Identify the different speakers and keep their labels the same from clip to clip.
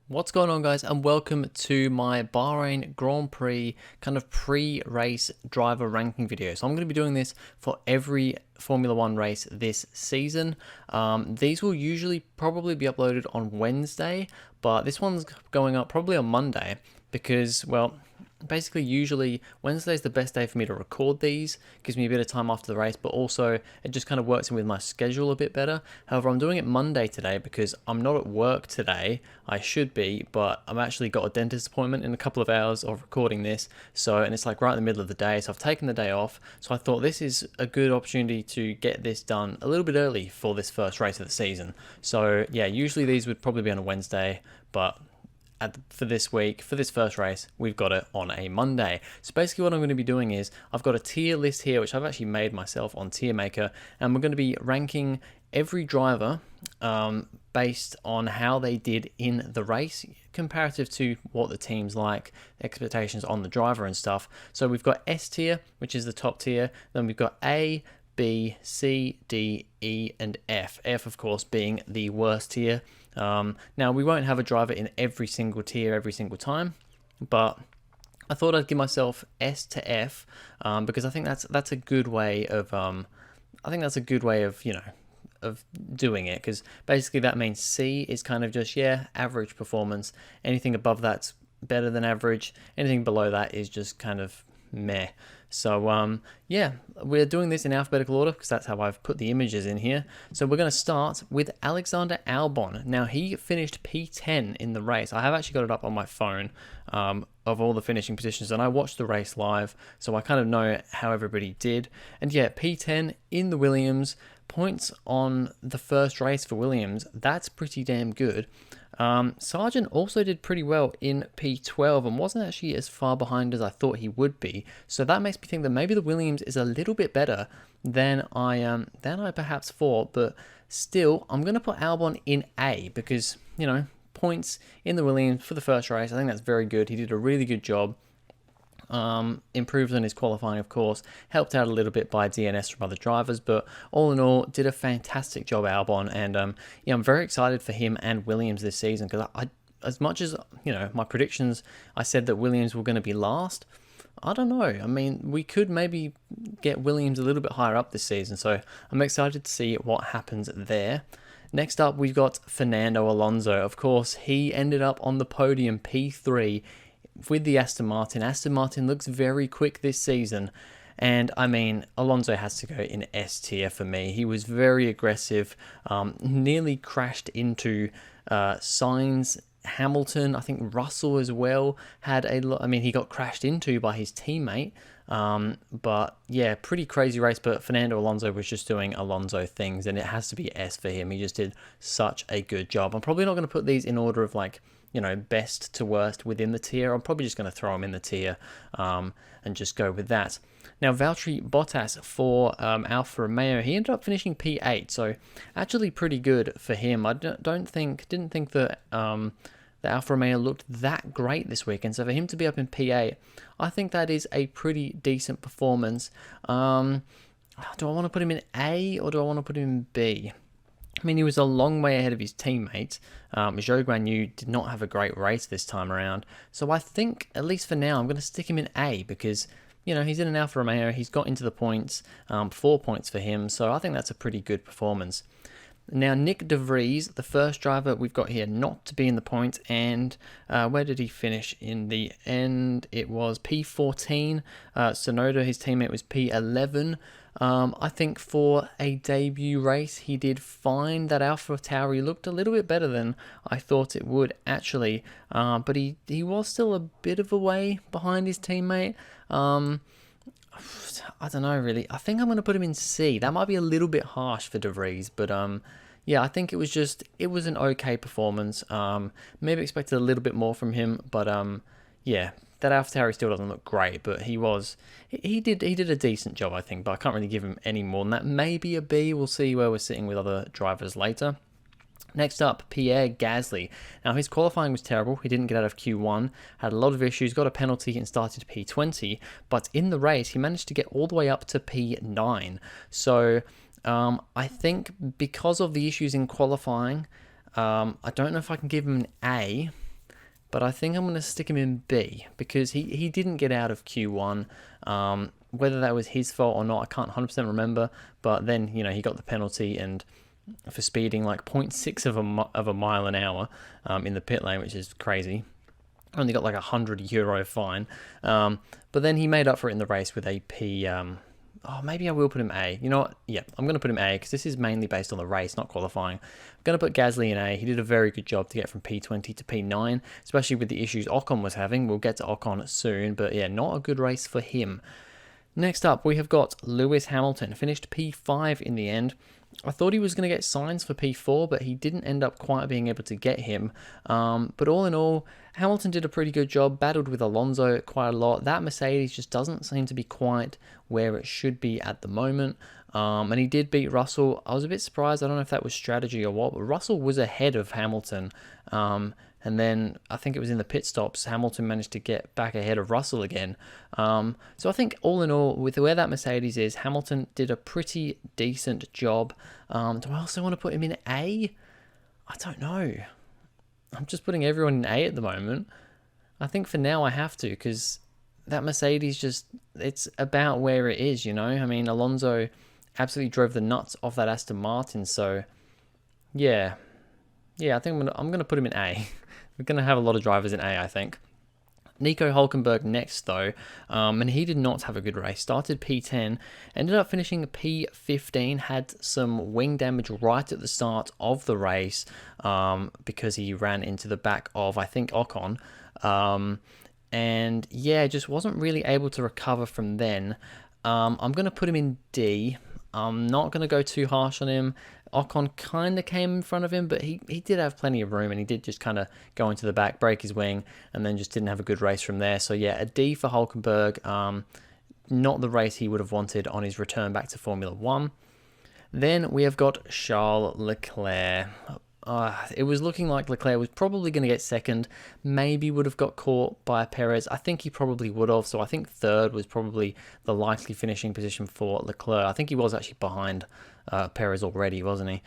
Speaker 1: What's going on, guys, and welcome to my Bahrain Grand Prix kind of pre-race driver ranking video. So I'm going to be doing this for every Formula One race this season. These will usually probably be uploaded on Wednesday, but this one's going up probably on Monday because, well, basically usually Wednesday is the best day for me to record these. Gives me a bit of time after the race, but also it just kind of works in with my schedule a bit better. However, I'm doing it Monday today because I'm not at work today. I should be, but I've actually got a dentist appointment in a couple of hours of recording this, and it's like right in the middle of the day, so I've taken the day off. So I thought this is a good opportunity to get this done a little bit early for this first race of the season. So yeah, usually these would probably be on a Wednesday, but for this week, for this first race, we've got it on a Monday. So basically what I'm going to be doing is I've got a tier list here, which I've actually made myself on Tier Maker, and we're going to be ranking every driver based on how they did in the race, comparative to what the team's like, expectations on the driver and stuff. So we've got S tier, which is the top tier, then we've got A, B, C, D, E, and F. F, of course, being the worst tier. Now, we won't have a driver in every single tier every single time, but I thought I'd give myself S to F because I think that's a good way of of doing it, because basically that means C is kind of just average performance. Anything above that's better than average. Anything below that is just kind of meh. So yeah, we're doing this in alphabetical order because that's how I've put the images in here. So we're going to start with Alexander Albon. Now, he finished P10 in the race. I have actually got it up on my phone of all the finishing positions, and I watched the race live, so I kind of know how everybody did. And yeah, P10 in the Williams. Points on the first race for Williams, that's pretty damn good. Sargent also did pretty well in P12 and wasn't actually as far behind as I thought he would be. So that makes me think that maybe the Williams is a little bit better than I perhaps thought. But still, I'm going to put Albon in A because, points in the Williams for the first race, I think that's very good. He did a really good job. Improved on his qualifying, of course, helped out a little bit by DNS from other drivers, but all in all, did a fantastic job, Albon, and I'm very excited for him and Williams this season because as much as my predictions, I said that Williams were going to be last. I don't know. I mean, we could maybe get Williams a little bit higher up this season, so I'm excited to see what happens there. Next up, we've got Fernando Alonso. Of course, he ended up on the podium, P3, with the Aston Martin. Aston Martin looks very quick this season, and I mean, Alonso has to go in S tier for me. He was very aggressive, nearly crashed into Sainz, Hamilton. I think Russell as well had he got crashed into by his teammate. But yeah, pretty crazy race, but Fernando Alonso was just doing Alonso things, and it has to be S for him. He just did such a good job. I'm probably not going to put these in order of best to worst within the tier. I'm probably just going to throw them in the tier and just go with that. Now, Valtteri Bottas for Alfa Romeo, he ended up finishing P8, so actually pretty good for him. I didn't think that the Alfa Romeo looked that great this weekend, so for him to be up in P8, I think that is a pretty decent performance. Do I want to put him in A or do I want to put him in B? I mean, he was a long way ahead of his teammate. Zhou Guanyu did not have a great race this time around. So I think, at least for now, I'm going to stick him in A because, he's in an Alfa Romeo. He's got into the points, 4 points for him. So I think that's a pretty good performance. Now, Nick De Vries, the first driver we've got here not to be in the points. And where did he finish in the end? It was P14. Sonoda, his teammate, was P11. I think for a debut race, he did fine. That AlphaTauri looked a little bit better than I thought it would, actually. But he was still a bit of a way behind his teammate. I don't know, really. I think I'm going to put him in C. That might be a little bit harsh for De Vries, but yeah, I think it was an okay performance. Maybe expected a little bit more from him, but yeah. That AlphaTauri still doesn't look great, but he did a decent job, I think, but I can't really give him any more than that. Maybe a B. We'll see where we're sitting with other drivers later. Next up, Pierre Gasly. Now, his qualifying was terrible. He didn't get out of Q1, had a lot of issues, got a penalty and started P20, but in the race, he managed to get all the way up to P9. So I think because of the issues in qualifying, I don't know if I can give him an A, but I think I'm going to stick him in B because he didn't get out of Q1. Whether that was his fault or not, I can't 100% remember. But then, he got the penalty and for speeding like 0.6 of a mile an hour in the pit lane, which is crazy. Only got like €100 fine. But then he made up for it in the race with a P. Maybe I will put him A. You know what? Yeah, I'm going to put him A because this is mainly based on the race, not qualifying. I'm going to put Gasly in A. He did a very good job to get from P20 to P9, especially with the issues Ocon was having. We'll get to Ocon soon, but yeah, not a good race for him. Next up, we have got Lewis Hamilton, finished P5 in the end. I thought he was going to get signs for P4, but he didn't end up quite being able to get him. But all in all, Hamilton did a pretty good job, battled with Alonso quite a lot. That Mercedes just doesn't seem to be quite where it should be at the moment. And he did beat Russell. I was a bit surprised. I don't know if that was strategy or what, but Russell was ahead of Hamilton. And then I think it was in the pit stops, Hamilton managed to get back ahead of Russell again. So I think all in all, with where that Mercedes is, Hamilton did a pretty decent job. Do I also want to put him in A? I don't know. I'm just putting everyone in A at the moment. I think for now I have to, because that Mercedes it's about where it is, I mean, Alonso absolutely drove the nuts off that Aston Martin. So yeah, I think I'm gonna put him in A. We're going to have a lot of drivers in A, I think. Nico Hülkenberg next, though, and he did not have a good race. Started P10, ended up finishing P15, had some wing damage right at the start of the race because he ran into the back of, I think, Ocon. And yeah, just wasn't really able to recover from then. I'm going to put him in D. I'm not going to go too harsh on him. Ocon kind of came in front of him, but he did have plenty of room, and he did just kind of go into the back, break his wing, and then just didn't have a good race from there. So yeah, a D for Hülkenberg. Not the race he would have wanted on his return back to Formula 1. Then we have got Charles Leclerc. It was looking like Leclerc was probably going to get second, maybe would have got caught by Perez. I think he probably would have, so I think third was probably the likely finishing position for Leclerc. I think he was actually behind Perez already, wasn't he,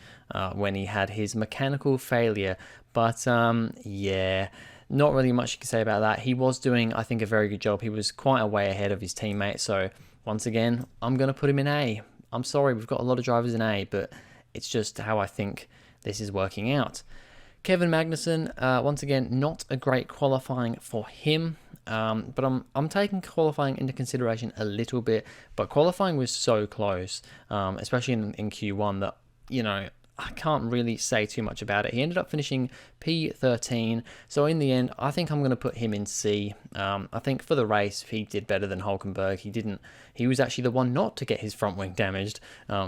Speaker 1: when he had his mechanical failure. But yeah, not really much you can say about that. He was doing, I think, a very good job. He was quite a way ahead of his teammate, so once again, I'm going to put him in A. I'm sorry, we've got a lot of drivers in A, but it's just how I think this is working out. Kevin Magnussen, once again, not a great qualifying for him, but I'm taking qualifying into consideration a little bit. But qualifying was so close, especially in Q1, that I can't really say too much about it. He ended up finishing P13, so in the end, I think I'm going to put him in C. I think for the race, he did better than Hülkenberg. He was actually the one not to get his front wing damaged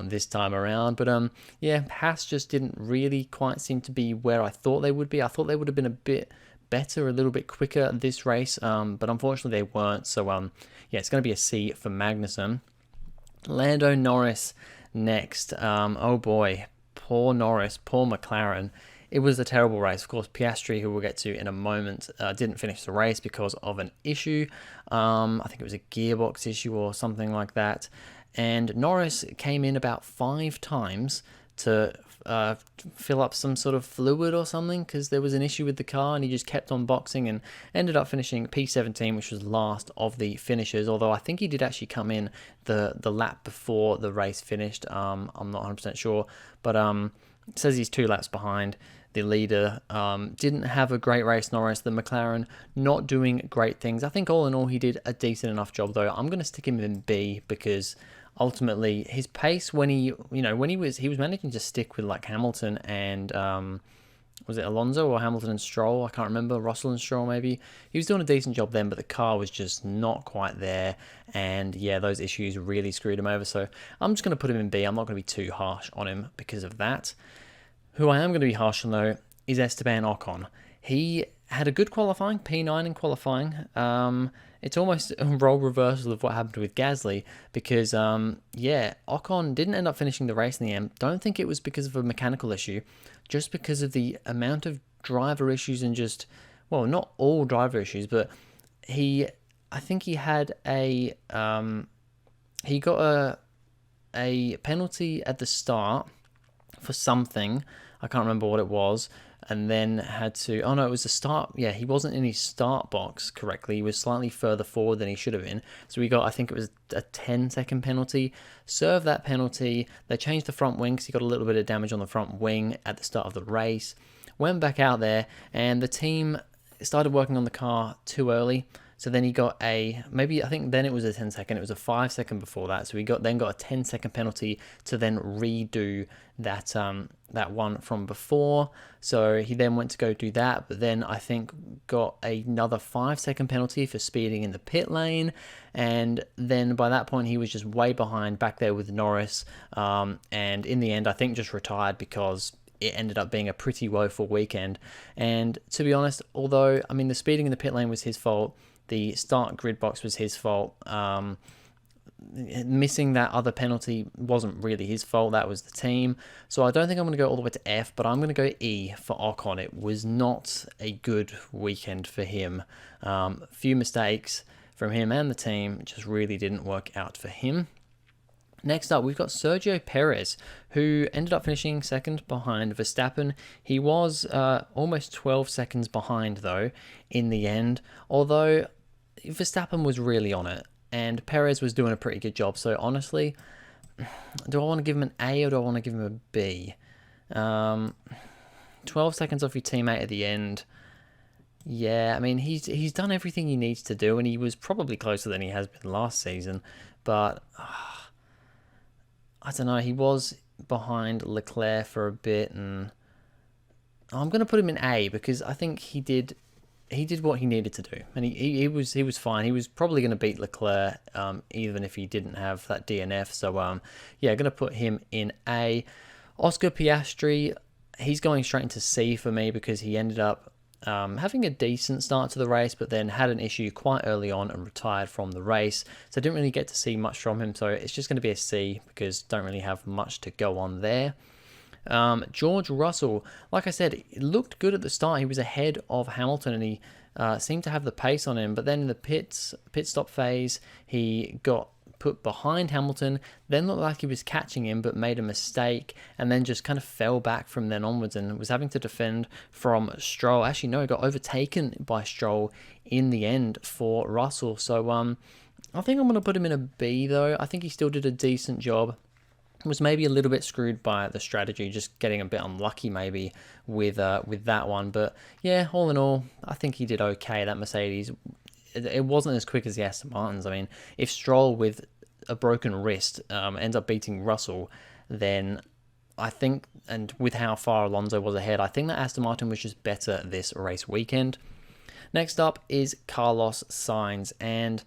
Speaker 1: this time around. But yeah, Haas just didn't really quite seem to be where I thought they would be. I thought they would have been a bit better, a little bit quicker this race, but unfortunately they weren't. So yeah, it's going to be a C for Magnussen. Lando Norris next. Oh boy. Poor Norris, poor McLaren. It was a terrible race. Of course, Piastri, who we'll get to in a moment, didn't finish the race because of an issue. I think it was a gearbox issue or something like that. And Norris came in about 5 times to fill up some sort of fluid or something because there was an issue with the car, and he just kept on boxing and ended up finishing P17, which was last of the finishers, although I think he did actually come in the lap before the race finished. I'm not 100% sure, but it says he's 2 laps behind the leader. Didn't have a great race, Norris. The McLaren not doing great things. I think all in all he did a decent enough job, though. I'm going to stick him in B because ultimately his pace when he was managing to stick with like Hamilton and was it Alonso or Hamilton and Stroll? I can't remember. Russell and Stroll maybe. He was doing a decent job then, but the car was just not quite there, and yeah, those issues really screwed him over. So I'm just going to put him in B. I'm not going to be too harsh on him because of that. Who I am going to be harsh on though is Esteban Ocon. He had a good qualifying, P9 in qualifying. It's almost a role reversal of what happened with Gasly because, yeah, Ocon didn't end up finishing the race in the end. Don't think it was because of a mechanical issue, just because of the amount of driver issues and just, well, not all driver issues, but I think he had he got a penalty at the start for something. I can't remember what it was. and then had to, oh no, it was the start. Yeah, he wasn't in his start box correctly. He was slightly further forward than he should have been. So we got, I think it was a 10-second penalty. Served that penalty. They changed the front wing because he got a little bit of damage on the front wing at the start of the race. Went back out there, and the team started working on the car too early. So then he got maybe I think then it was a 10-second, it was a 5-second before that. So he got a 10-second penalty to then redo that that one from before. So he then went to go do that, but then I think got another 5-second penalty for speeding in the pit lane. And then by that point he was just way behind back there with Norris. And in the end, I think just retired because it ended up being a pretty woeful weekend. And to be honest, although, I mean, the speeding in the pit lane was his fault, the start grid box was his fault, missing that other penalty wasn't really his fault, that was the team. So I don't think I'm going to go all the way to F, but I'm going to go E for Ocon. It was not a good weekend for him. A few mistakes from him and the team just really didn't work out for him. Next up, we've got Sergio Perez, who ended up finishing second behind Verstappen. He was almost 12 seconds behind, though, in the end, although Verstappen was really on it, and Perez was doing a pretty good job. So honestly, do I want to give him an A or do I want to give him a B? 12 seconds off your teammate at the end. Yeah, I mean, he's done everything he needs to do, and he was probably closer than he has been last season, but I don't know, he was behind Leclerc for a bit, and I'm going to put him in A because I think he did what he needed to do, and he was fine. He was probably going to beat Leclerc even if he didn't have that DNF. So yeah, going to put him in A. Oscar Piastri, he's going straight into C for me because he ended up having a decent start to the race, but then had an issue quite early on and retired from the race. So I didn't really get to see much from him. So it's just going to be a C because don't really have much to go on there. George Russell, like I said, it looked good at the start. He was ahead of Hamilton and he seemed to have the pace on him. But then in the pit stop phase, he got put behind Hamilton, then looked like he was catching him but made a mistake, and then just kind of fell back from then onwards and was having to defend from Stroll. Actually, no, got overtaken by Stroll in the end for Russell. So I think I'm going to put him in a B, though. I think he still did a decent job. Was maybe a little bit screwed by the strategy, just getting a bit unlucky maybe with that one. But yeah, all in all, I think he did okay. That Mercedes, it wasn't as quick as the Aston Martins. I mean, if Stroll with a broken wrist ends up beating Russell, then I think, and with how far Alonso was ahead, I think that Aston Martin was just better this race weekend. Next up is Carlos Sainz, and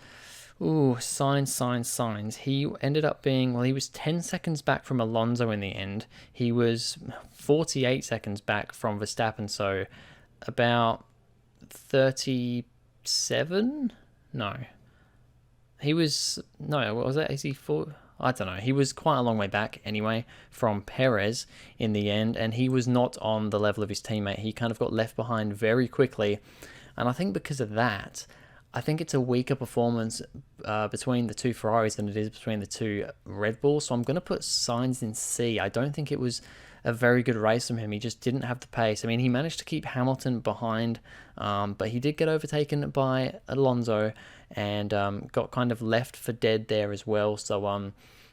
Speaker 1: Sainz. He ended up being, well, he was 10 seconds back from Alonso in the end. He was 48 seconds back from Verstappen, so about 37? No. He was, no, what was that? Is he 4? I don't know. He was quite a long way back anyway from Perez in the end, and he was not on the level of his teammate. He kind of got left behind very quickly, and I think because of that, I think it's a weaker performance between the two Ferraris than it is between the two Red Bulls. So I'm going to put Sainz in C. I don't think it was a very good race from him. He just didn't have the pace. I mean, he managed to keep Hamilton behind, but he did get overtaken by Alonso and got kind of left for dead there as well. So,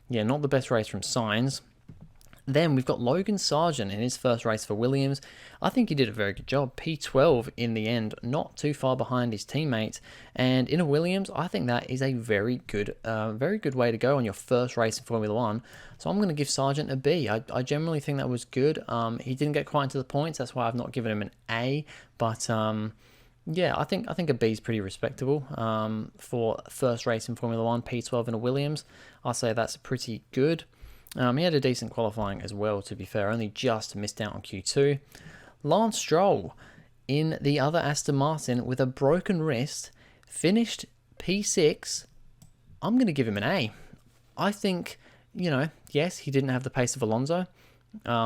Speaker 1: yeah, not the best race from Sainz. Then we've got Logan Sargent in his first race for Williams. I think he did a very good job. P12 in the end, not too far behind his teammates. And in a Williams, I think that is a very good way to go on your first race in Formula One. So I'm going to give Sargent a B. I generally think that was good. He didn't get quite into the points. That's why I've not given him an A. But yeah, I think a B is pretty respectable for first race in Formula One. P12 in a Williams, I'll say that's pretty good. He had a decent qualifying as well, to be fair, only just missed out on Q2. Lance Stroll in the other Aston Martin with a broken wrist, finished P6. I'm going to give him an A. I think, yes, he didn't have the pace of Alonso.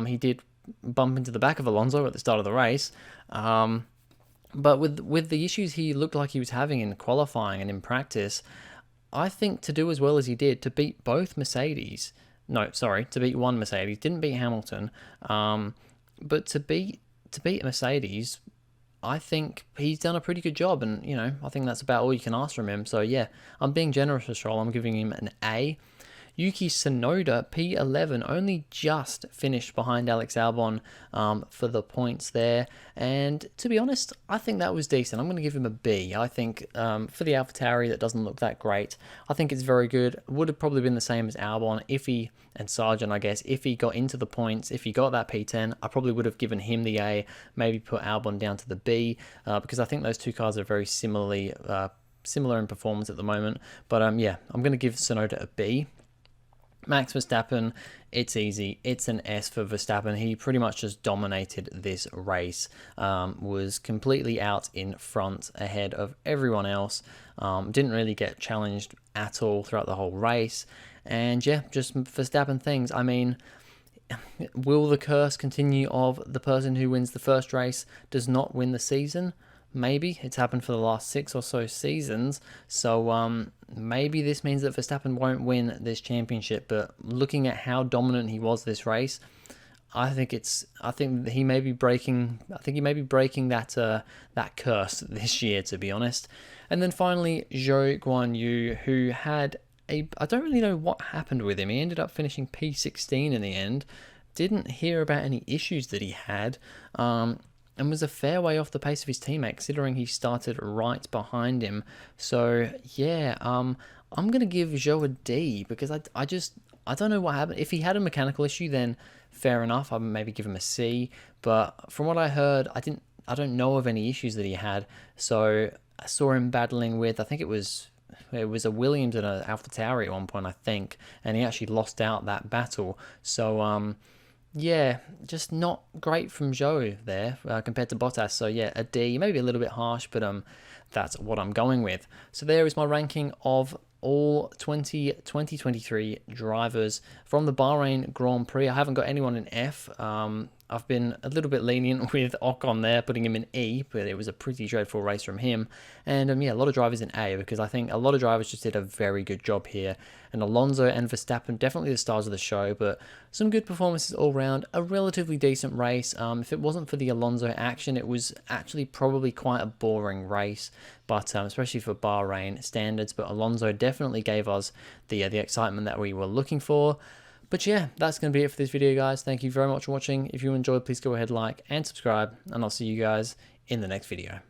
Speaker 1: He did bump into the back of Alonso at the start of the race. But with the issues he looked like he was having in qualifying and in practice, I think to do as well as he did, to beat both Mercedes... No, sorry, to beat one Mercedes. Didn't beat Hamilton. But to beat to beat Mercedes, I think he's done a pretty good job, and I think that's about all you can ask from him. So yeah, I'm being generous for Stroll. I'm giving him an A. Yuki Tsunoda, P11, only just finished behind Alex Albon for the points there. And to be honest, I think that was decent. I'm going to give him a B. I think for the AlphaTauri, that doesn't look that great. I think it's very good. Would have probably been the same as Albon and Sargent, I guess. If he got into the points, if he got that P10, I probably would have given him the A, maybe put Albon down to the B, because I think those two cars are very similar in performance at the moment. But yeah, I'm going to give Tsunoda a B. Max Verstappen, it's easy. It's an S for Verstappen. He pretty much just dominated this race, was completely out in front ahead of everyone else. Didn't really get challenged at all throughout the whole race. And yeah, just Verstappen things. I mean, will the curse continue of the person who wins the first race does not win the season? Maybe. It's happened for the last 6 or so seasons, so maybe this means that Verstappen won't win this championship. But looking at how dominant he was this race, I think he may be breaking that curse this year, to be honest. And then finally, Zhou Guanyu, who had I don't really know what happened with him. He ended up finishing P16 in the end. Didn't hear about any issues that he had. And was a fair way off the pace of his teammate, considering he started right behind him. So yeah, I'm gonna give Zhou a D, because I don't know what happened. If he had a mechanical issue, then fair enough. I'd maybe give him a C. But from what I heard, I don't know of any issues that he had. So I saw him battling with, I think it was a Williams and an AlphaTauri at one point, I think, and he actually lost out that battle. So yeah, just not great from Zhou there compared to Bottas. So yeah, a D, maybe a little bit harsh, but that's what I'm going with. So there is my ranking of all 2023 drivers from the Bahrain Grand Prix. I haven't got anyone in F. I've been a little bit lenient with Ocon there, putting him in E, but it was a pretty dreadful race from him. And yeah, a lot of drivers in A, because I think a lot of drivers just did a very good job here. And Alonso and Verstappen, definitely the stars of the show, but some good performances all round. A relatively decent race. If it wasn't for the Alonso action, it was actually probably quite a boring race, but especially for Bahrain standards. But Alonso definitely gave us the excitement that we were looking for. But yeah, that's going to be it for this video, guys. Thank you very much for watching. If you enjoyed, please go ahead, like and subscribe, and I'll see you guys in the next video.